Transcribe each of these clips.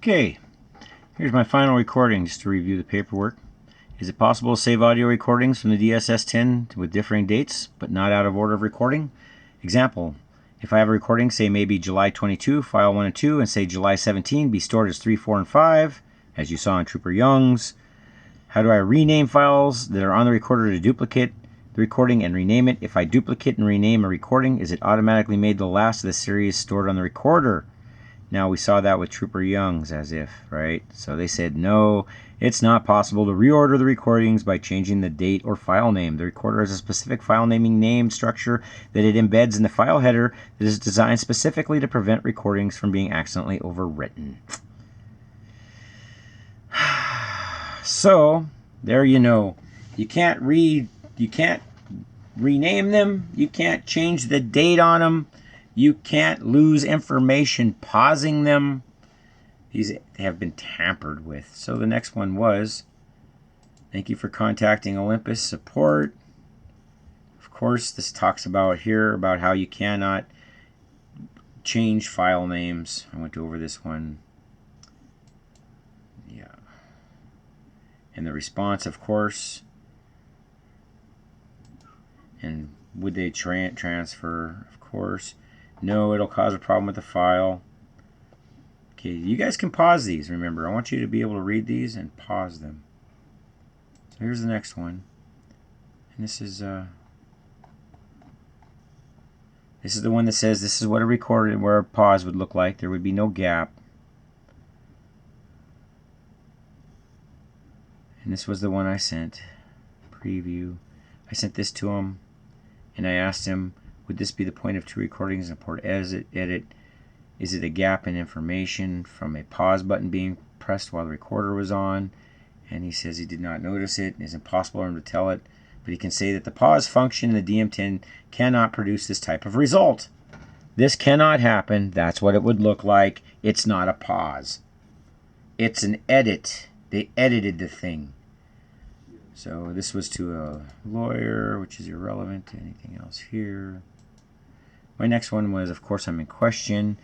Okay, here's my final recording just to review the paperwork. Is it possible to save audio recordings from the DSS-10 with differing dates, but not out of order of recording? Example, if I have a recording, say maybe July 22, file 1 and 2, and say July 17, be stored as 3, 4, and 5, as you saw in Trooper Young's. How do I rename files that are on the recorder to duplicate the recording and rename it? If I duplicate and rename a recording, is it automatically made the last of the series stored on the recorder? Now, we saw that with Trooper Young's as if, right? So they said, no, it's not possible to reorder the recordings by changing the date or file name. The recorder has a specific file naming name structure that it embeds in the file header that is designed specifically to prevent recordings from being accidentally overwritten. So, there you know. You can't rename them. You can't change the date on them. You can't lose information pausing them. These have been tampered with. So the next one was, thank you for contacting Olympus support. Of course, this talks about here about how you cannot change file names. I went over this one. Yeah. And the response, of course. And would they transfer? Of course. No, it'll cause a problem with the file. Okay, you guys can pause these, remember. I want you to be able to read these and pause them. So here's the next one. And this is the one that says this is what a recorded where a pause would look like. There would be no gap. And this was the one I sent. Preview. I sent this to him and I asked him, would this be the point of two recordings and port edit? Is it a gap in information from a pause button being pressed while the recorder was on? And he says he did not notice it. It's impossible for him to tell it. But he can say that the pause function in the DM10 cannot produce this type of result. This cannot happen. That's what it would look like. It's not a pause. It's an edit. They edited the thing. So this was to a lawyer, which is irrelevant to anything else here. My next one was, of course, I'm in question,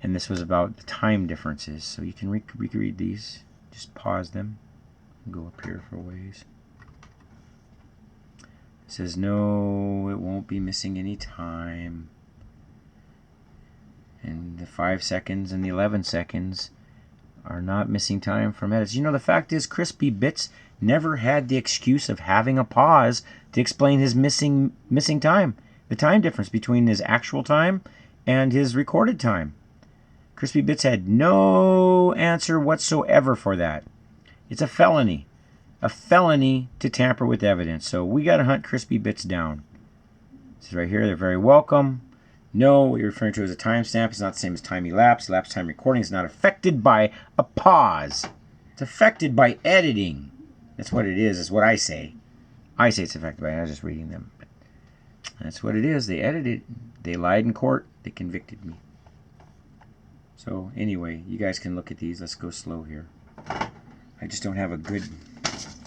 and this was about the time differences. So you can reread these. Just pause them and go up here for a ways. It says, no, it won't be missing any time. And the 5 seconds and the 11 seconds are not missing time from edits. You know, the fact is, Crispy Bitz never had the excuse of having a pause to explain his missing time. The time difference between his actual time and his recorded time. Crispy Bitz had no answer whatsoever for that. It's a felony. A felony to tamper with evidence. So we got to hunt Crispy Bitz down. It says right here, they're very welcome. No, what you're referring to as a timestamp is not the same as time elapsed. Elapsed time recording is not affected by a pause. It's affected by editing. That's what it is what I say. I say it's affected by it. I was just reading them. But that's what it is. They edited. They lied in court. They convicted me. So anyway, you guys can look at these. Let's go slow here. I just don't have a good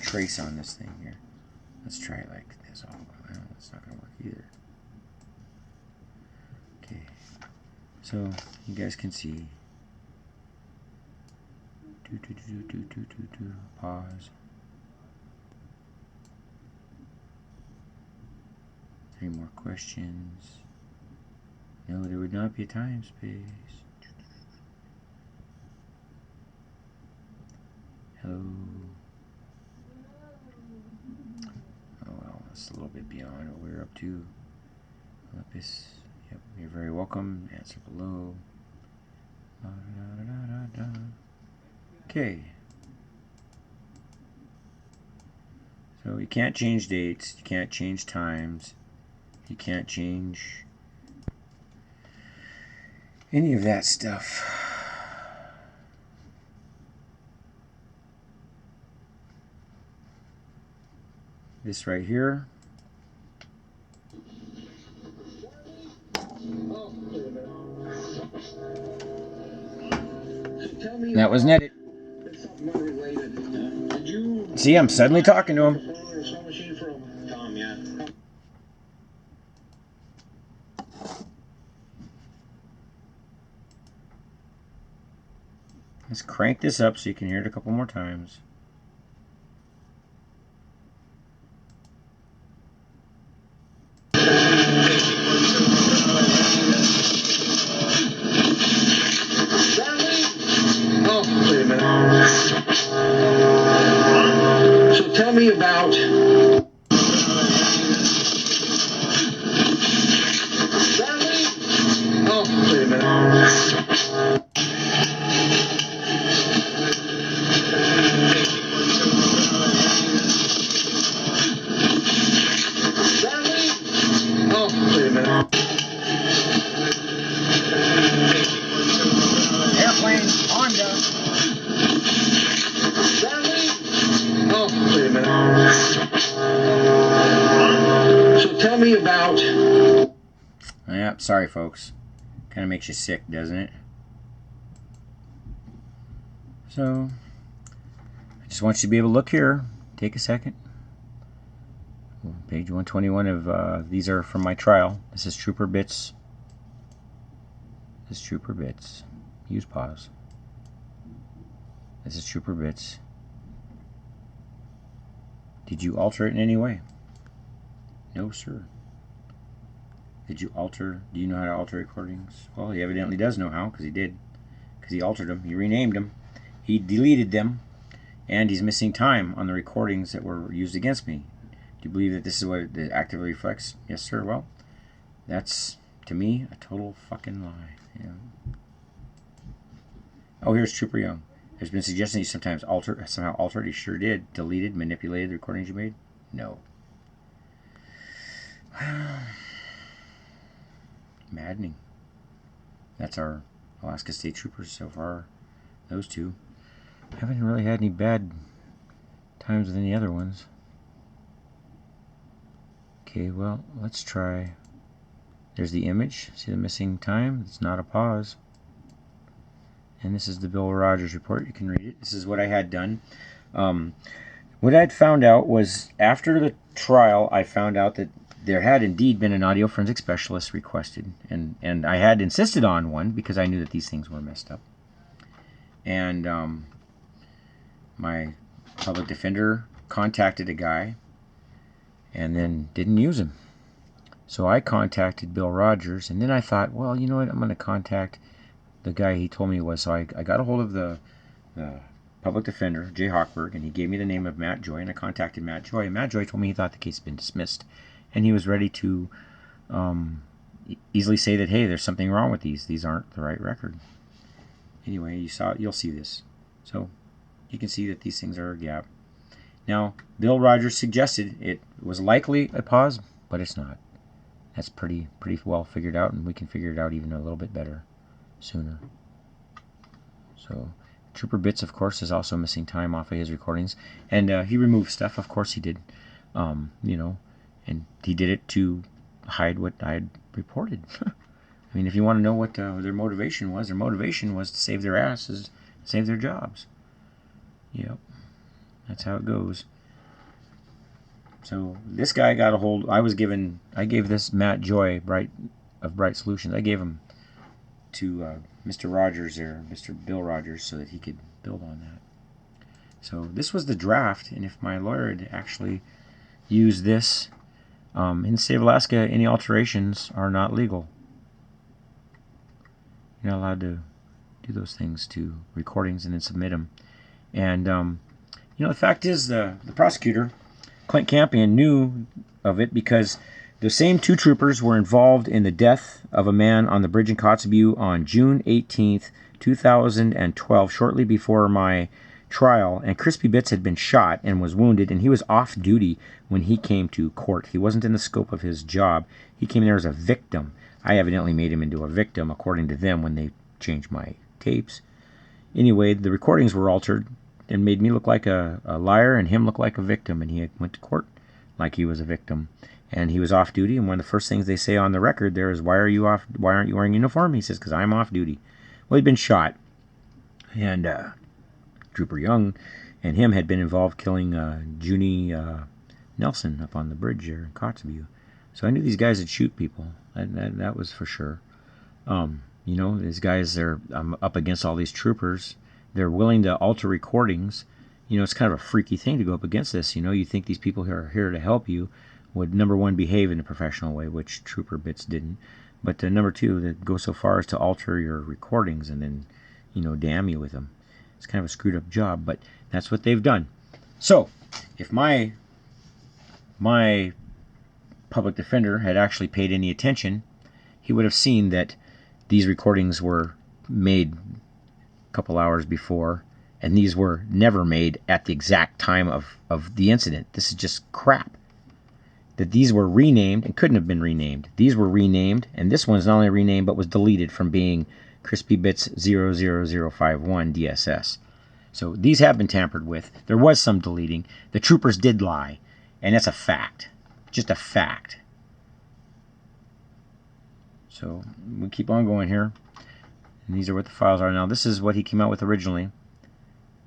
trace on this thing here. Let's try it like this. Oh, well, that's not going to work either. Okay. So you guys can see. Pause. 3 more questions. No, there would not be a time space. Hello. Oh well, that's a little bit beyond what we're up to. Olympus. Yep, you're very welcome. Answer below. Okay. So you can't change dates. You can't change times. You can't change any of that stuff. This right here. That was netted. See, I'm suddenly talking to him. Let's crank this up so you can hear it a couple more times. Oh, wait a minute. So tell me about... Oh, wait a minute. Oh, wait a minute. Airplane, Honda. Oh, wait a minute. So tell me about... Yeah, sorry folks. Kind of makes you sick, doesn't it? So, I just want you to be able to look here. Take a second. Page 121 of, these are from my trial. This is Trooper Bitz. This is Trooper Bitz. Use pause. This is Trooper Bitz. Did you alter it in any way? No, sir. Did you alter? Do you know how to alter recordings? Well, he evidently does know how, because he did. Because he altered them. He renamed them. He deleted them. And he's missing time on the recordings that were used against me. Do you believe that this is what it actively reflects? Yes, sir. Well, that's, to me, a total fucking lie. Yeah. Oh, here's Trooper Young. There's been suggestions you somehow altered. He sure did. Deleted, manipulated the recordings you made? No. Maddening. That's our Alaska State Troopers so far. Those two. Haven't really had any bad times with any other ones. Okay, well, let's try. There's the image. See the missing time? It's not a pause. And this is the Bill Rogers report. You can read it. This is what I had done. What I'd found out was after the trial, I found out that there had indeed been an audio forensic specialist requested. And I had insisted on one because I knew that these things were messed up. And my public defender contacted a guy and then didn't use him. So I contacted Bill Rogers, and then I thought, well, you know what, I'm going to contact the guy he told me was. So I got a hold of the public defender, Jay Hochberg, and he gave me the name of Matt Joy, and I contacted Matt Joy, and Matt Joy told me he thought the case had been dismissed, and he was ready to easily say that, hey, there's something wrong with these aren't the right record. Anyway, you'll see this. So you can see that these things are a gap. Now, Bill Rogers suggested it was likely a pause, but it's not. That's pretty well figured out, and we can figure it out even a little bit better sooner. So, Trooper Bitz, of course, is also missing time off of his recordings, and he removed stuff. Of course, he did. You know, and he did it to hide what I had reported. I mean, if you want to know what their motivation was to save their asses, save their jobs. Yep, that's how it goes. So this guy got a hold. I gave this Matt Joy of Bright Solutions. I gave him to Mr. Rogers there, Mr. Bill Rogers, so that he could build on that. So this was the draft, and if my lawyer had actually used this, in the state of Alaska, any alterations are not legal. You're not allowed to do those things to recordings and then submit them. And you know, the fact is, the prosecutor, Clint Campion, knew of it because the same two troopers were involved in the death of a man on the bridge in Kotzebue on June 18th, 2012, shortly before my trial. And Crispy Bitz had been shot and was wounded, and he was off duty when he came to court. He wasn't in the scope of his job. He came there as a victim. I evidently made him into a victim, according to them, when they changed my tapes. Anyway, the recordings were altered and made me look like a liar and him look like a victim, and he went to court like he was a victim. And he was off duty, and one of the first things they say on the record there is, why aren't you wearing uniform? He says, because I'm off duty. Well, he'd been shot, and Trooper Young and him had been involved killing Junie Nelson up on the bridge there in Kotzebue. So I knew these guys would shoot people. That was for sure. You know, these guys, I'm up against all these troopers, they're willing to alter recordings. You know, it's kind of a freaky thing to go up against this. You know, you think these people who are here to help you would, number one, behave in a professional way, which Trooper Bitz didn't. But number two, that go so far as to alter your recordings and then, you know, damn you with them. It's kind of a screwed up job, but that's what they've done. So, if my public defender had actually paid any attention, he would have seen that these recordings were made a couple hours before, and these were never made at the exact time of the incident. This is just crap. That these were renamed and couldn't have been renamed. These were renamed, and this one's not only renamed but was deleted from being Crispy Bitz 00051 DSS. So these have been tampered with. There was some deleting. The troopers did lie, and that's a fact. Just a fact. So we keep on going here. And these are what the files are now. This is what he came out with originally.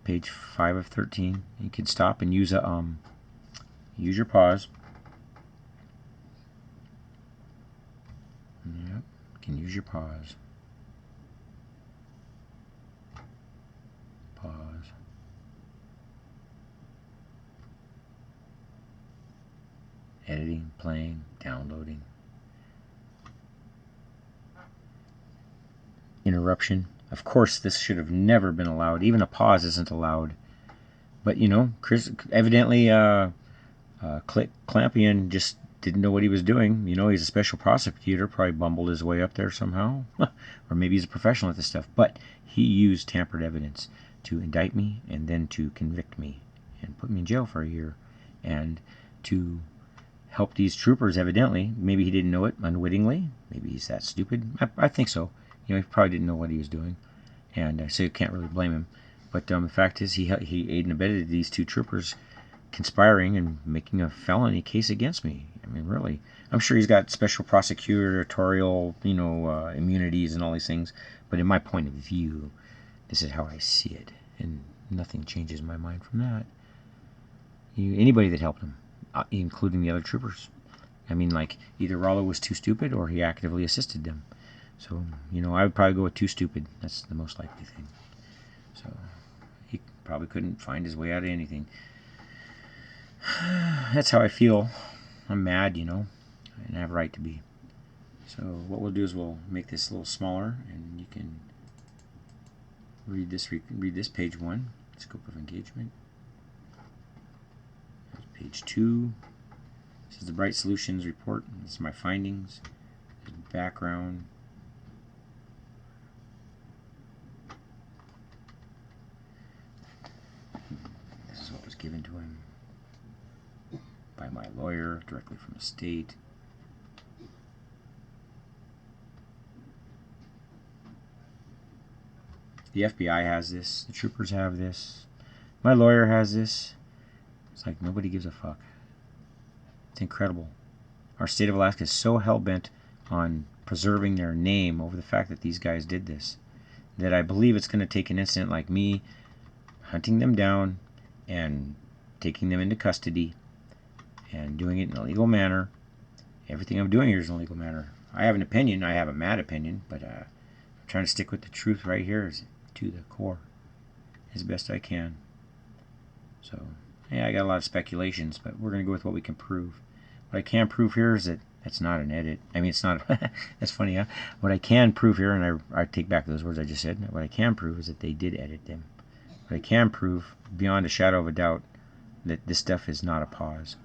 Page 5 of 13. You can stop and use your pause. Yep, you can use your pause. Pause. Editing, playing, downloading. Interruption. Of course, this should have never been allowed. Even a pause isn't allowed. But, you know, Chris, evidently Clampion just didn't know what he was doing. You know, he's a special prosecutor, probably bumbled his way up there somehow. Or maybe he's a professional at this stuff. But he used tampered evidence to indict me and then to convict me and put me in jail for a year. And to help these troopers, evidently. Maybe he didn't know it unwittingly. Maybe he's that stupid. I think so. You know, he probably didn't know what he was doing. And so you can't really blame him. But the fact is, he aided and abetted these two troopers conspiring and making a felony case against me. I mean, really. I'm sure he's got special prosecutorial, you know, immunities and all these things. But in my point of view, this is how I see it. And nothing changes my mind from that. Anybody that helped him, including the other troopers. I mean, like, either Rollo was too stupid or he actively assisted them. So, you know, I would probably go with too stupid. That's the most likely thing. So, he probably couldn't find his way out of anything. That's how I feel. I'm mad, you know, and I have a right to be. So, what we'll do is we'll make this a little smaller, and you can read this page 1, scope of engagement. That's page 2. This is the Bright Solutions report. This is my findings. There's background. This is what was given to him by my lawyer directly from the state. The FBI has this. The troopers have this. My lawyer has this. It's like nobody gives a fuck. It's incredible. Our state of Alaska is so hell-bent on preserving their name over the fact that these guys did this, that I believe it's going to take an incident like me hunting them down and taking them into custody and doing it in a legal manner. Everything I'm doing here is in a legal manner. I have an opinion. I have a mad opinion, but I'm trying to stick with the truth right here to the core as best I can. So, yeah, I got a lot of speculations, but we're going to go with what we can prove. What I can prove here is that that's not an edit. I mean, it's not. That's funny, huh? What I can prove here, and I take back those words I just said. What I can prove is that they did edit them. What I can prove, beyond a shadow of a doubt, that this stuff is not a pause.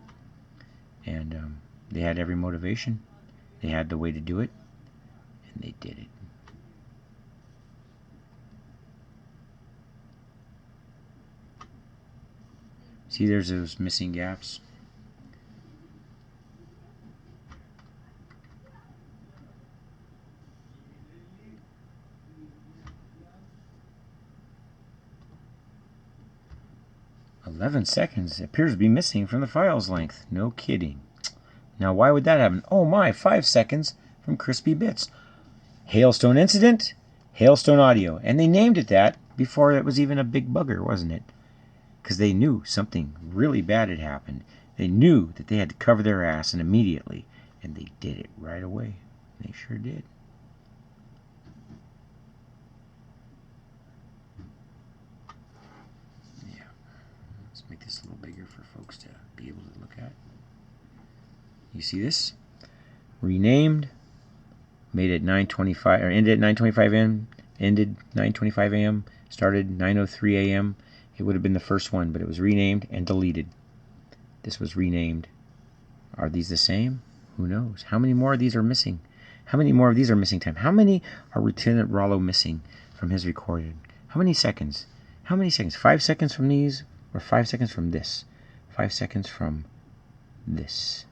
And they had every motivation. They had the way to do it, and they did it. See, there's those missing gaps. "11 seconds appears to be missing from the file's length." No kidding. Now, why would that happen? Oh my, 5 seconds from Crispy Bitz. Hailstone incident, hailstone audio. And they named it that before it was even a big bugger, wasn't it? Because they knew something really bad had happened. They knew that they had to cover their ass, and immediately. And they did it right away. They sure did. this a little bigger for folks to be able to look at. You see this? Renamed, made at 9:25 or ended at 9:25 a.m. Ended 9:25 a.m. Started 9:03 a.m. It would have been the first one, but it was renamed and deleted. This was renamed. Are these the same? Who knows? How many more of these are missing? How many more of these are missing time? How many are Lieutenant Rollo missing from his recording? How many seconds? How many seconds? 5 seconds from these or 5 seconds from this? 5 seconds from this.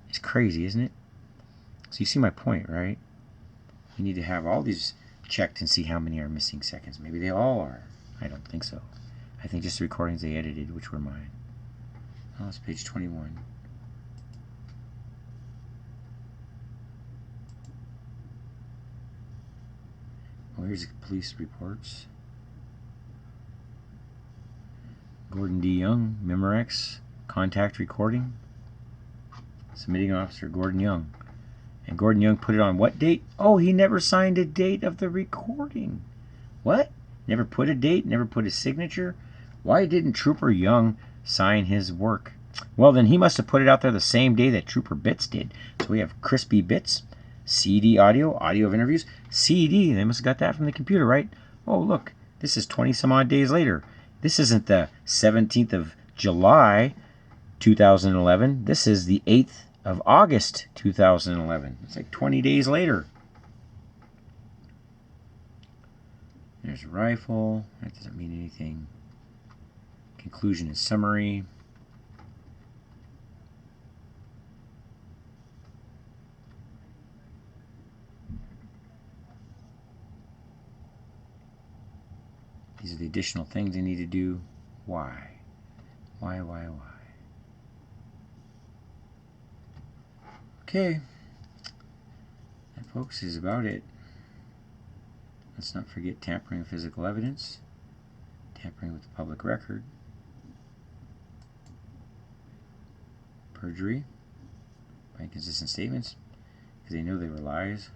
It's crazy, isn't it? So you see my point, right? You need to have all these checked and see how many are missing seconds. Maybe they all are. I don't think so. I think just the recordings they edited, which were mine. Oh, it's page 21. Oh, here's the police reports. Gordon D. Young, Memorex, contact recording. Submitting officer Gordon Young. And Gordon Young put it on what date? Oh, he never signed a date of the recording. What? Never put a date? Never put a signature? Why didn't Trooper Young sign his work? Well, then he must have put it out there the same day that Trooper Bitz did. So we have crispy Bitz, CD audio, audio of interviews, CD. They must have got that from the computer, right? Oh, look, this is 20 some odd days later. This isn't the 17th of July, 2011. This is the 8th of August, 2011. It's like 20 days later. There's a rifle. That doesn't mean anything. Conclusion and summary. These are the additional things they need to do. Why? Why? Okay. That, folks, is about it. Let's not forget tampering with physical evidence, tampering with the public record, perjury by inconsistent statements because they know they were lies,